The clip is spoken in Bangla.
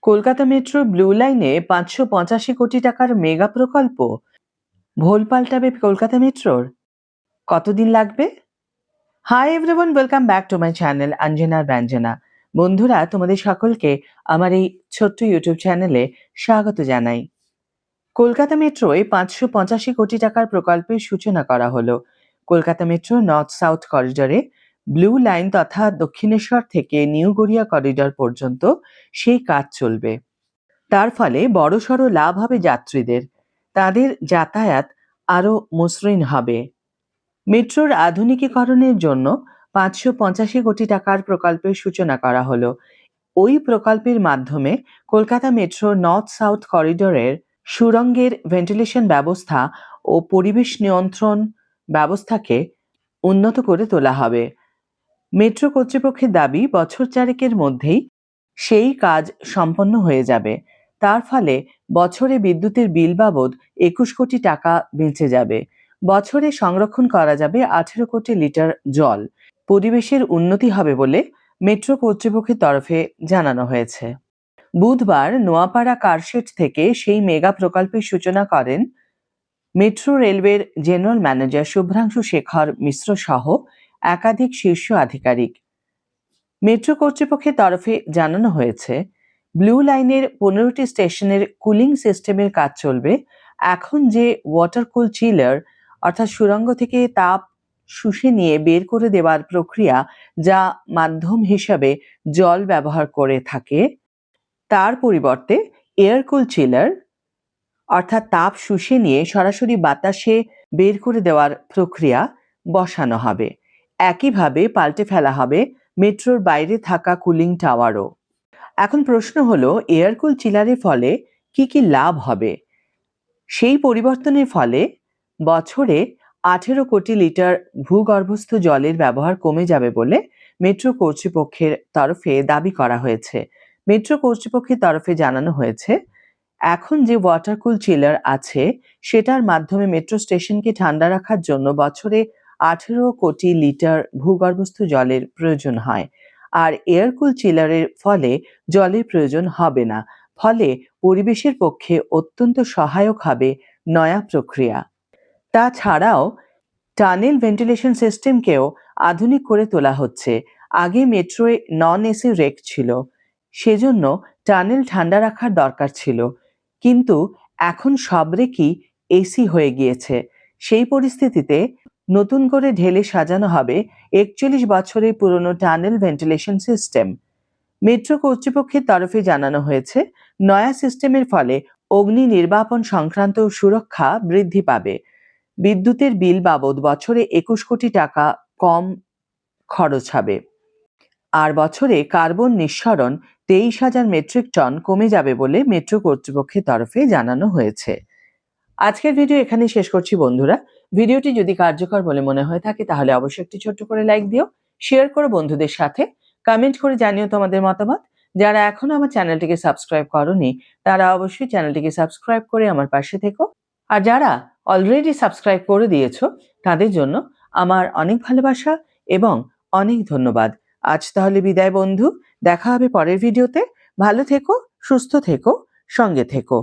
কলকাতা মেট্রো ব্লু লাইনে ৫৮৫ কোটি টাকার মেগা প্রকল্প ভোল পাল্টাবে কলকাতা মেট্রোর। কতদিন লাগবে? Hi everyone, welcome back to my channel অঞ্জনার ব্যঞ্জনা। বন্ধুরা, তোমাদের সকলকে আমার এই ছোট্ট ইউটিউব চ্যানেলে স্বাগত জানাই। কলকাতা মেট্রোয় ৫৮৫ কোটি টাকার প্রকল্পের সূচনা করা হলো। কলকাতা মেট্রো নর্থ সাউথ করিডরে ব্লু লাইন তথা দক্ষিণেশ্বর থেকে নিউ গড়িয়া করিডর পর্যন্ত সেই কাজ চলবে। তার ফলে বড়সড় লাভ হবে যাত্রীদের, তাদের যাতায়াত আরও মসৃণ হবে। মেট্রোর আধুনিকীকরণের জন্য ৫৮৫ কোটি টাকার প্রকল্পের সূচনা করা হলো। ওই প্রকল্পের মাধ্যমে কলকাতা মেট্রো নর্থ সাউথ করিডোরের সুড়ঙ্গের ভেন্টিলেশন ব্যবস্থা ও পরিবেশ নিয়ন্ত্রণ ব্যবস্থাকে উন্নত করে তোলা হবে। মেট্রো কর্তৃপক্ষের দাবি, বছর চারেকের মধ্যেই সেই কাজ সম্পন্ন হয়ে যাবে। তার ফলে বছরে বিদ্যুতের বিল বাবদ ২১ কোটি টাকা বেঁচে যাবে। বছরে সংরক্ষণ করা যাবে ১৮ কোটি লিটার জল। পরিবেশের উন্নতি হবে বলে মেট্রো কর্তৃপক্ষের তরফে জানানো হয়েছে। বুধবার নোয়াপাড়া কারশেড থেকে সেই মেগা প্রকল্পের সূচনা করেন মেট্রো রেলওয়ের জেনারেল ম্যানেজার শুভ্রাংশু শেখর মিশ্র সহ একাধিক শীর্ষ আধিকারিক। মেট্রো কর্তৃপক্ষের তরফে জানানো হয়েছে, ব্লু লাইনের ১৫টি স্টেশনের কুলিং সিস্টেমের কাজ চলবে। এখন যে ওয়াটার কুল চিলার অর্থাৎ সুড়ঙ্গ থেকে তাপ শুষে নিয়ে বের করে দেওয়ার প্রক্রিয়া, যা মাধ্যম হিসাবে জল ব্যবহার করে থাকে, তার পরিবর্তে এয়ার কুল চিলার অর্থাৎ তাপ শুষে নিয়ে সরাসরি বাতাসে বের করে দেওয়ার প্রক্রিয়া বসানো হবে। একইভাবে পাল্টে ফেলা হবে মেট্রোর বাইরে থাকা কুলিং টাওয়ারও। এখন প্রশ্ন হলো, এয়ার কুল চিলারের ফলে কি কি লাভ হবে? সেই পরিবর্তনের ফলে বছরে ১৮ কোটি লিটার ভূগর্ভস্থ জলের ব্যবহার কমে যাবে বলে মেট্রো কর্তৃপক্ষের তরফে দাবি করা হয়েছে। মেট্রো কর্তৃপক্ষের তরফে জানানো হয়েছে, এখন যে ওয়াটার কুল চিলার আছে সেটার মাধ্যমে মেট্রো স্টেশনকে ঠান্ডা রাখার জন্য বছরে ১৮ কোটি লিটার ভূগর্ভস্থ জলের প্রয়োজন হয়। আর এয়ার কুল চিলারের ফলে জলের প্রয়োজন হবে না। ফলে পরিবেশের পক্ষে অত্যন্ত সহায়ক হবে নয়া প্রক্রিয়া। তাছাড়াও টানেল ভেন্টিলেশন সিস্টেমকেও আধুনিক করে তোলা হচ্ছে। আগে মেট্রোয় নন এসি রেক ছিল, সেজন্য টানেল ঠান্ডা রাখার দরকার ছিল, কিন্তু এখন সব রেকই এসি হয়ে গিয়েছে। সেই পরিস্থিতিতে নতুন করে ঢেলে সাজানো হবে ৪১ বছরের পুরনো টানেল ভেন্টিলেশন সিস্টেম। মেট্রো কর্তৃপক্ষের তরফে জানানো হয়েছে, নয়া সিস্টেমের ফলে অগ্নি নির্বাপন সংক্রান্ত সুরক্ষা বৃদ্ধি পাবে। বিদ্যুতের বিল বাবদ বছরে ২১ কোটি টাকা কম খরচ হবে। আর বছরে কার্বন নিঃসরণ ২৩,০০০ মেট্রিক টন কমে যাবে বলে মেট্রো কর্তৃপক্ষের তরফে জানানো হয়েছে। আজকের ভিডিও এখানেই শেষ করছি বন্ধুরা। ভিডিওটি যদি কার্যকর বলে মনে হয়ে থাকে তাহলে অবশ্যই একটি ছোট্ট করে লাইক দিও, শেয়ার করো বন্ধুদের সাথে, কমেন্ট করে জানিও তোমাদের মতামত। যারা এখনো আমার চ্যানেলটিকে সাবস্ক্রাইব করোনি তারা অবশ্যই চ্যানেলটিকে সাবস্ক্রাইব করে আমার পাশে থেকো। আর যারা অলরেডি সাবস্ক্রাইব করে দিয়েছো তাদের জন্য আমার অনেক ভালোবাসা এবং অনেক ধন্যবাদ। আজ তাহলে বিদায় বন্ধু, দেখা হবে পরের ভিডিওতে। ভালো থেকো, সুস্থ থেকো, সঙ্গে থেকো।